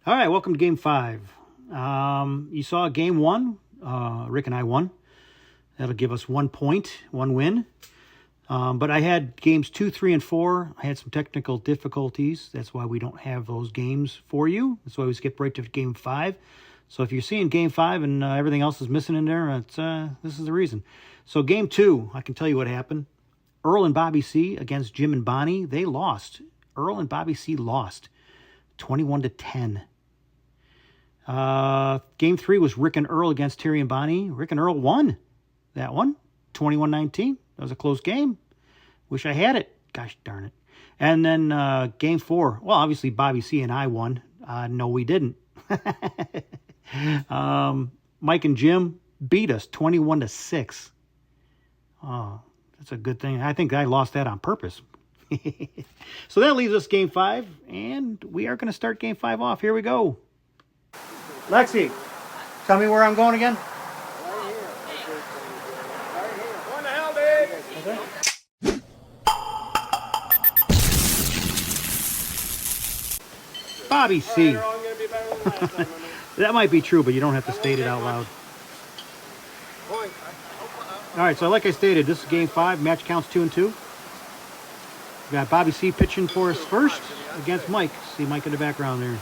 All right, welcome to Game 5. You saw Game 1. Rick and I won. That'll give us 1 point, 1 win. But I had Games 2, 3, and 4. I had some technical difficulties. That's why we don't have those games for you. That's why we skipped right to Game 5. So if you're seeing Game 5 and everything else is missing in there, this is the reason. So Game 2, I can tell you what happened. Earl and Bobby C against Jim and Bonnie. They lost. Earl and Bobby C lost 21-10. Game 3 was Rick and Earl against Terry and Bonnie. Rick and Earl won that one, 21-19. That was a close game. Wish I had it. Gosh darn it. And then Game 4, well, obviously Bobby C and I won. No, we didn't. Mike and Jim beat us 21-6. Oh, that's a good thing. I think I lost that on purpose. So that leaves us Game 5, and we are going to start Game 5 off. Here we go. Lexi, tell me where I'm going again. Right here. What the hell, dude? Okay. Bobby C. That might be true, but you don't have to state it out loud. All right, so like I stated, this is Game 5. Match counts 2-2. We got Bobby C pitching for us first against Mike. See Mike in the background there.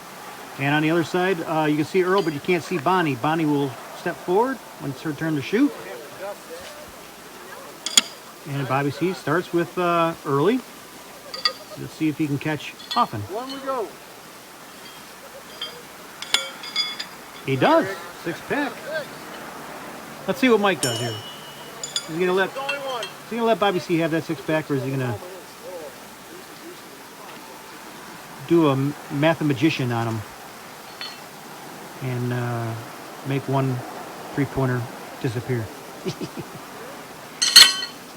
And on the other side, you can see Earl, but you can't see Bonnie. Bonnie will step forward when it's her turn to shoot. And Bobby C starts with Early. Let's see if he can catch Hoffman. One we go. He does. 6-pack. Let's see what Mike does here. Is he gonna let Bobby C have that 6-pack, or is he gonna do a mathematician on him and make one 3-pointer disappear?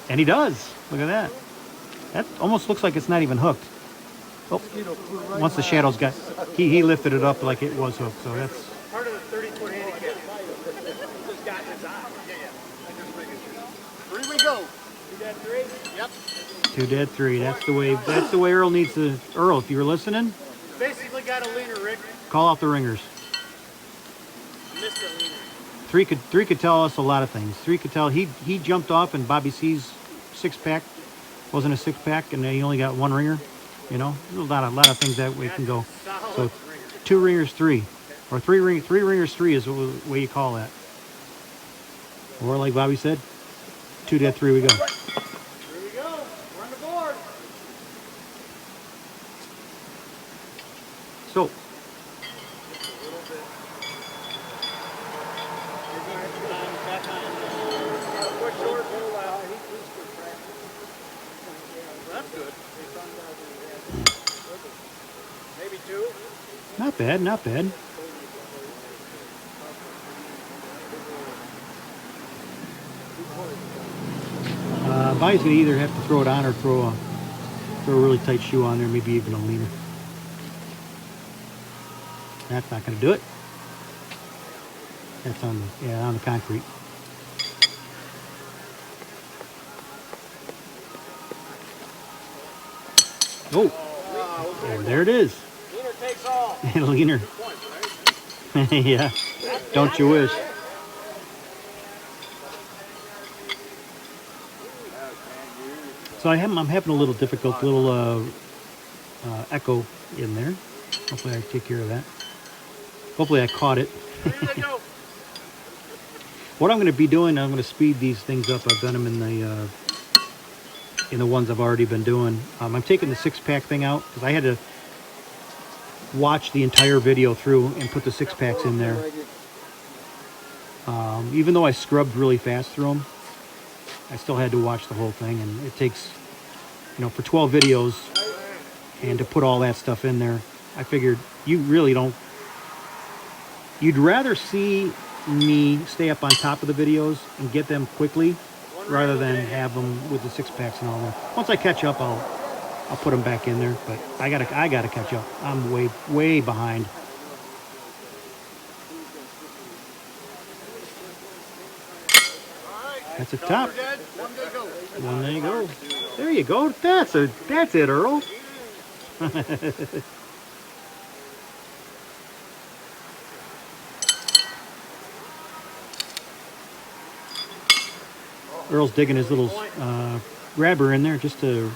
And he does. Look at that. That almost looks like it's not even hooked. Oh, once the shadows got, he lifted it up like it was hooked. So that's Part of the 30-foot handicap. Just got his eye. Three we go. You got 3? Yep. 2 dead, 3. That's the way Earl needs to. Earl, if you're listening, Basically got a leaner, Rick. call out the ringers. Mr. Leaner. 3 could tell us a lot of things. 3 could tell he jumped off and Bobby C's 6-pack wasn't a 6-pack and he only got 1 ringer. You know, there's a lot of things that way can go. So 2 ringers, 3, or 3 ringers, 3 is the way you call that. Or like Bobby said, 2 dead, 3 we go. Here we go. We're on the board. So Push short, pull out. That's good. Maybe 2. not bad, not bad. Bobby's gonna either have to throw it on or throw a really tight shoe on there, maybe even a leaner. That's not gonna do it. That's on the concrete. Oh, there it is. Leaner takes all. Leaner. Yeah. Don't you wish? So I'm having a little echo in there. Hopefully I take care of that. Hopefully I caught it. What I'm going to be doing, I'm going to speed these things up. I've done them in the ones I've already been doing. I'm taking the 6-pack thing out because I had to watch the entire video through and put the 6-packs in there. Even though I scrubbed really fast through them, I still had to watch the whole thing, and it takes, for 12 videos, and to put all that stuff in there, I figured you'd rather see me stay up on top of the videos and get them quickly rather than have them with the 6-packs and all that. Once I catch up, I'll put them back in there, but I gotta catch up. I'm way behind. That's a top. One there you go. There you go. That's it, Earl. Earl's digging his little grabber in there just to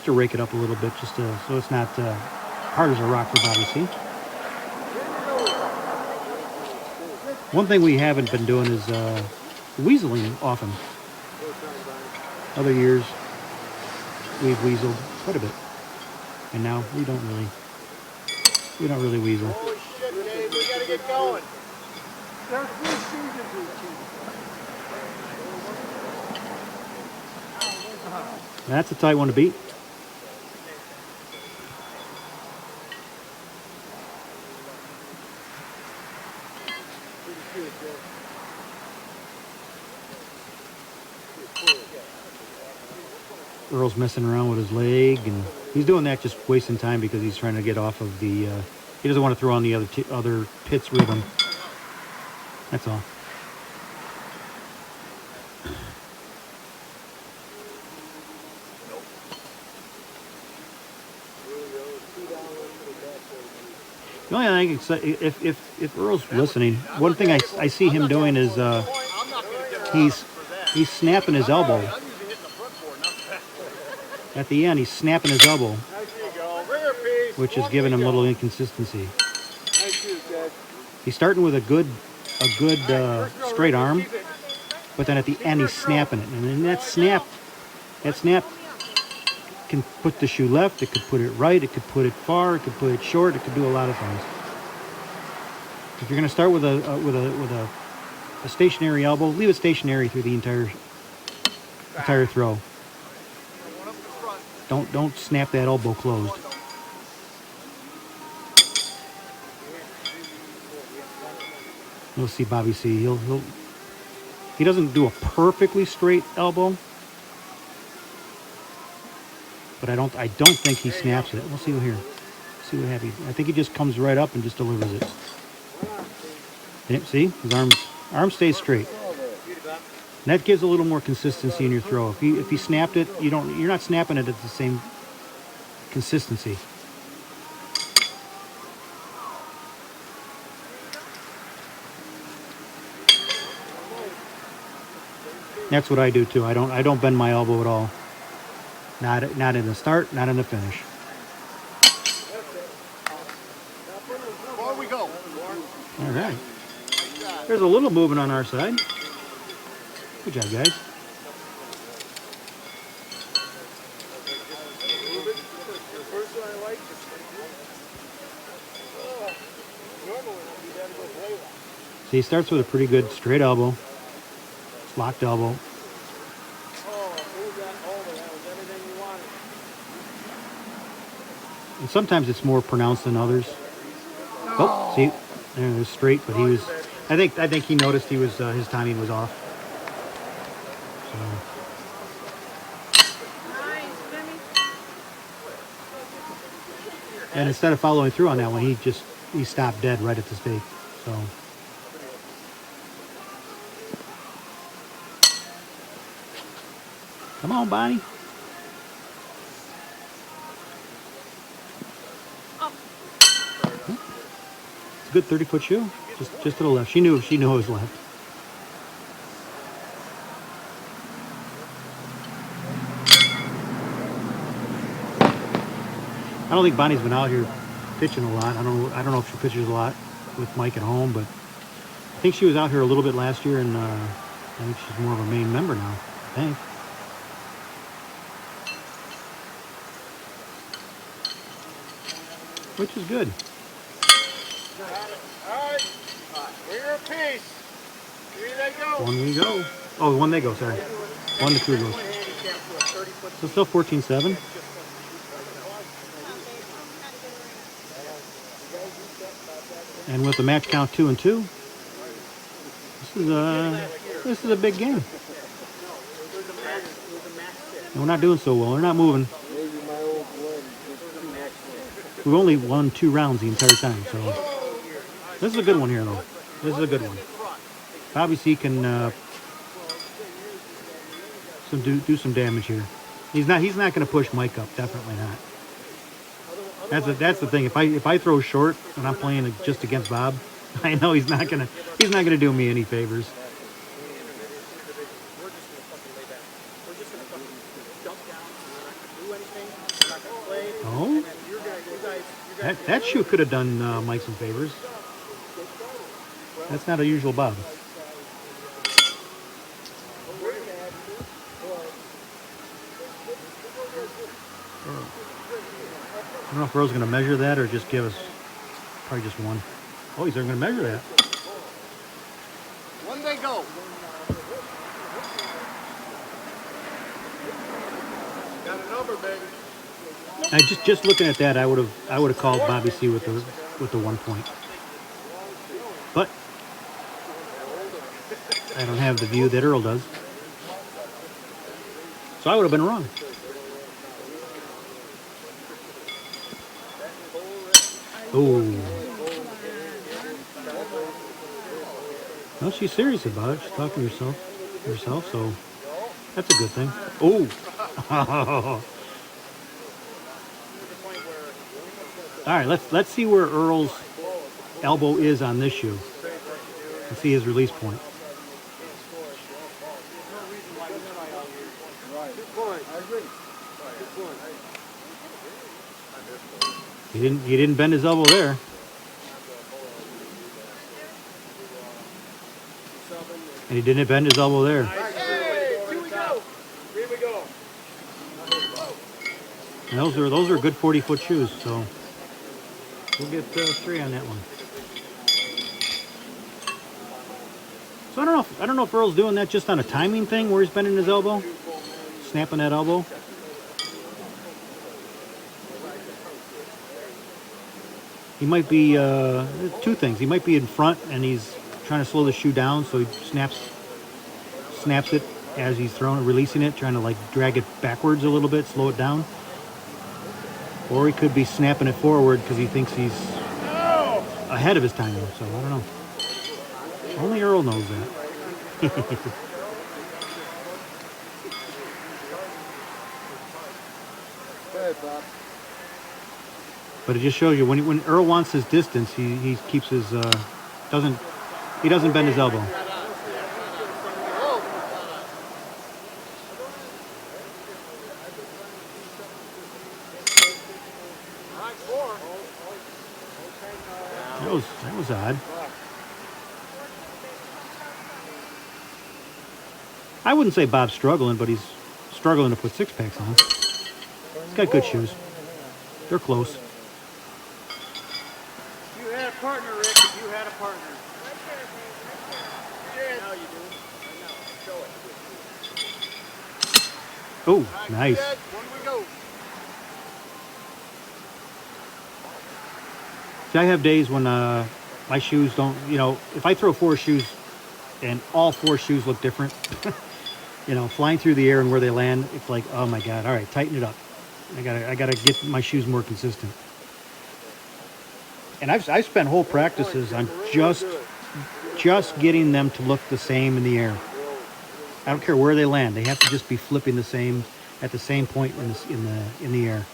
rake it up a little bit, so it's not hard as a rock for Bobby C. One thing we haven't been doing is weaseling often. Other years we've weaseled quite a bit, and now we don't really weasel. Holy shit, Dave, we gotta get going. There's 3 seasons routine. That's a tight one to beat. Earl's messing around with his leg, and he's doing that just wasting time because he's trying to get off of the. He doesn't want to throw on the other pit's rhythm. That's all. The only thing, if Earl's listening, one thing I see him doing is he's snapping his elbow. At the end, he's snapping his elbow, which is giving him a little inconsistency. He's starting with a good straight arm, but then at the end he's snapping it, and then that snap can put the shoe left, it could put it right, it could put it far, it could put it short, it could do a lot of things. If you're going to start with a stationary elbow, leave it stationary through the entire throw. Don't snap that elbow closed. You'll see Bobby C. He doesn't do a perfectly straight elbow, but I don't think he snaps it. We'll see here. See what happens. I think he just comes right up and just delivers it. Yep, see, his arm stays straight. And that gives a little more consistency in your throw. If he snapped it, you're not snapping it at the same consistency. That's what I do too. I don't bend my elbow at all. Not in the start, not in the finish. Before we go. All right. There's a little movement on our side. Good job, guys. See, he starts with a pretty good straight elbow, locked elbow. And sometimes it's more pronounced than others. Oh, see, there it was straight, but he was. I think he noticed he was his timing was off. And instead of following through on that one, he stopped dead right at the stake. So. Come on, Bonnie. It's a good 30-foot shoe. Just to the left. She knew it was left. I don't think Bonnie's been out here pitching a lot. I don't know if she pitches a lot with Mike at home, but I think she was out here a little bit last year, and I think she's more of a main member now. I think. Which is good. All right. We're a piece. Here they go. One we go. Oh, one they go, sorry. 1 to 2 goes. So still 14-7. And with the match count 2-2, this is a big game. And we're not doing so well. We're not moving. We've only won 2 rounds the entire time, so this is a good one here, though. This is a good one. Obviously, he can do some damage here. He's not going to push Mike up. Definitely not. That's the thing. If I throw short and I'm playing just against Bob, I know he's not gonna do me any favors. That shoe could have done Mike some favors. That's not a usual bob. I don't know if Earl's going to measure that or just give us probably just one. Oh, he's going to measure that. One they go. Got a number, baby. I just looking at that, I would have called Bobby C with the 1 point. But I don't have the view that Earl does. So I would have been wrong. Oh. Well, she's serious about it. She's talking to herself, so that's a good thing. Oh. All right, let's see where Earl's elbow is on this shoe and see his release point. He didn't bend his elbow there. And he didn't bend his elbow there. Hey, here we go. Here we go. And those are good 40-foot shoes, so we'll get 3 on that one. So I don't know if Earl's doing that just on a timing thing where he's bending his elbow, snapping that elbow. He might be two things. He might be in front and he's trying to slow the shoe down, so he snaps it as he's throwing it, releasing it, trying to like drag it backwards a little bit, slow it down. Or he could be snapping it forward because he thinks he's ahead of his timing. So I don't know. Only Earl knows that. But it just shows you when Earl wants his distance, he keeps his doesn't bend his elbow. That was odd. I wouldn't say Bob's struggling, but he's struggling to put 6-packs on. He's got good shoes. They're close. You had a partner, Rick. You had a partner. Now you do. I know. Show it. Oh, nice. When we go. See, I have days when my shoes don't, if I throw 4 shoes and all 4 shoes look different, flying through the air and where they land, it's like, oh my God, all right, tighten it up. I gotta get my shoes more consistent. And I've spent whole practices on just getting them to look the same in the air. I don't care where they land; they have to just be flipping the same at the same point in the air.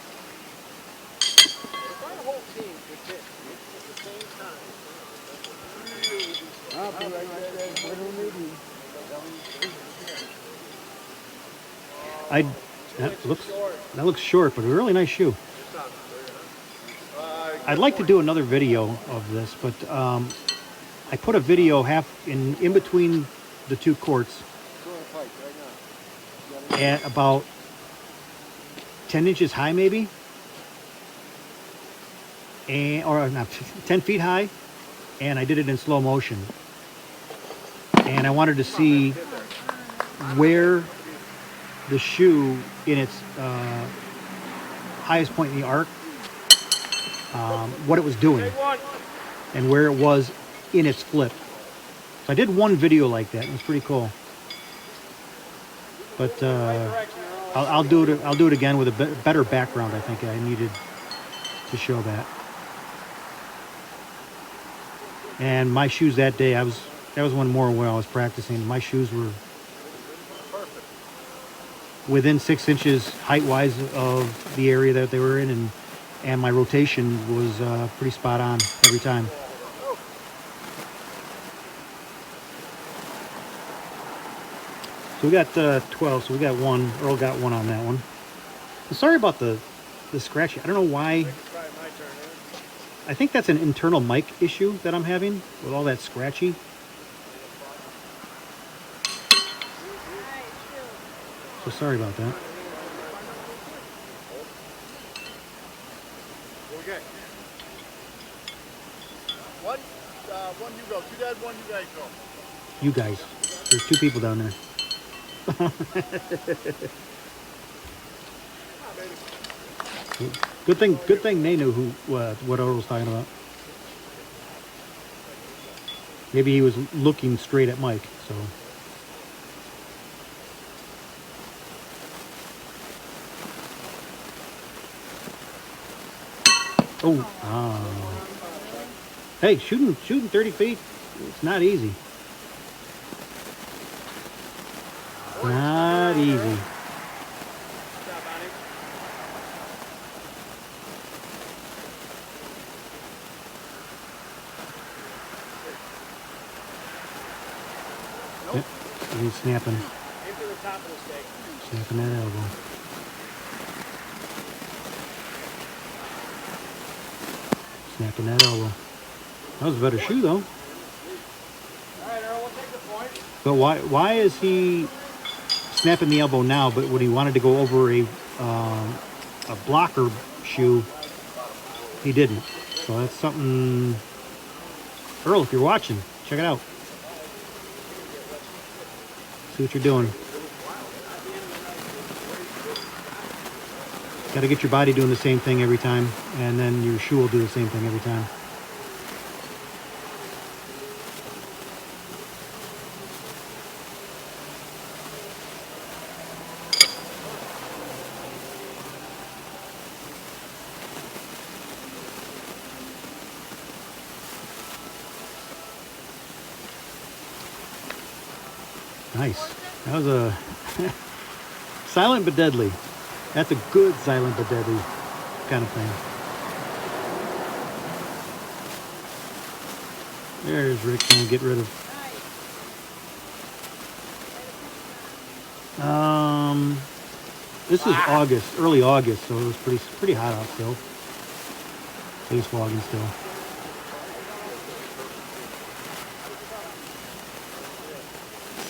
That looks short, but a really nice shoe. I'd like to do another video of this, but I put a video in between the 2 courts at about 10 inches high, maybe, or not 10 feet high, and I did it in slow motion. And I wanted to see where the shoe in its highest point in the arc, what it was doing, and where it was in its flip. So I did one video like that. It was pretty cool. But I'll do it again with a better background. I think I needed to show that. And my shoes that day, that was one more where I was practicing. My shoes were within 6 inches height-wise of the area that they were in, and my rotation was pretty spot on every time. So we got 12, so we got 1. Earl got 1 on that one. I'm sorry about the scratching. I don't know why. I think that's an internal mic issue that I'm having with all that scratchy. So sorry about that. Okay. One you go. 2 guys, 1 you guys go. You guys. There's 2 people down there. Good thing they knew what Earl was talking about. Maybe he was looking straight at Mike, so. Oh. Hey, shooting 30 feet, it's not easy. Not easy. Yep, he's snapping. Into the top of the stake. Snapping that elbow. Snapping that elbow. That was a better shoe, though. All right, Earl, we'll take the point. But why is he snapping the elbow now? But when he wanted to go over a blocker shoe, he didn't. So that's something. Earl, if you're watching, check it out. See what you're doing. Got to get your body doing the same thing every time, and then your shoe will do the same thing every time. Nice. That was a silent but deadly. That's a good silent but deadly kind of thing. There's Rick trying to get rid of. This is August, early August, so it was pretty hot out still. Face fogging still.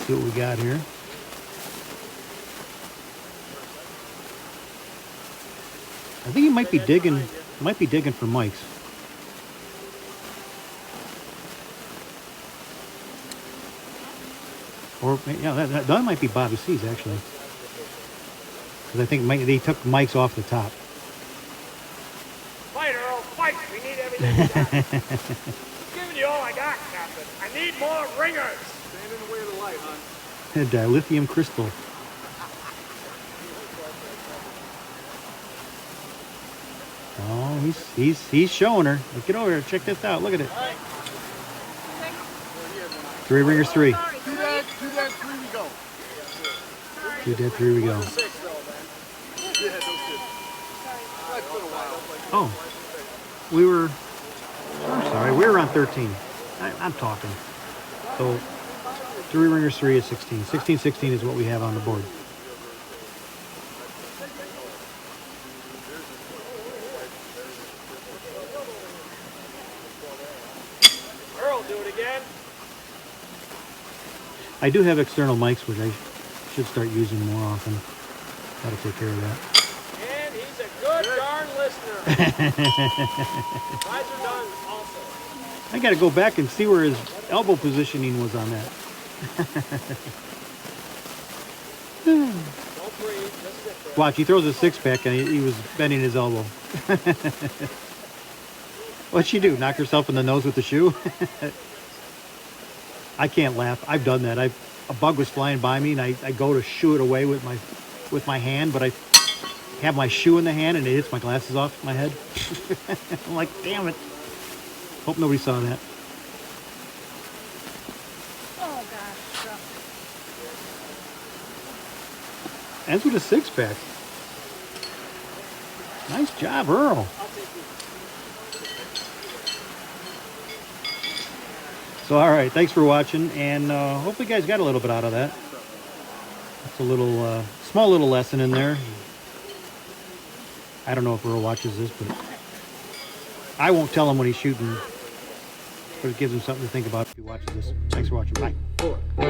See what we got here. I think he might be digging for mics. Or yeah, that might be Bobby C's actually. Because I think they took mics off the top. Fight, Earl, fight! We need everything we got. I'm giving you all I got, Captain. I need more ringers. Stand in the way of the light, hon. Dilithium crystal. Oh, he's showing her. Look, get over here. Check this out. Look at it. 3 ringers, 3. 2 dead, 3 we go. 2 dead, 3 we go. 6 though, man. Yeah, those 2. That's been a while. Oh, I'm sorry, we were on 13. I'm talking. So 3 ringers, 3 is 16. 16 is what we have on the board. Earl, do it again. I do have external mics, which I should start using more often. That'll take care of that. And he's a good darn listener. Eyes are done also. I got to go back and see where his elbow positioning was on that. Don't breathe, just sit there. Watch, he throws a 6-pack and he was bending his elbow. What'd she do? Knock herself in the nose with the shoe? I can't laugh. I've done that. A bug was flying by me and I go to shoo it away with my hand, but I have my shoe in the hand and it hits my glasses off my head. I'm like, damn it. Hope nobody saw that. Oh gosh. Ends with a 6-pack. Nice job, Earl. So, all right, thanks for watching, and hopefully you guys got a little bit out of that. That's a little, small little lesson in there. I don't know if Earl watches this, but I won't tell him when he's shooting, but it gives him something to think about if he watches this. Thanks for watching. Bye.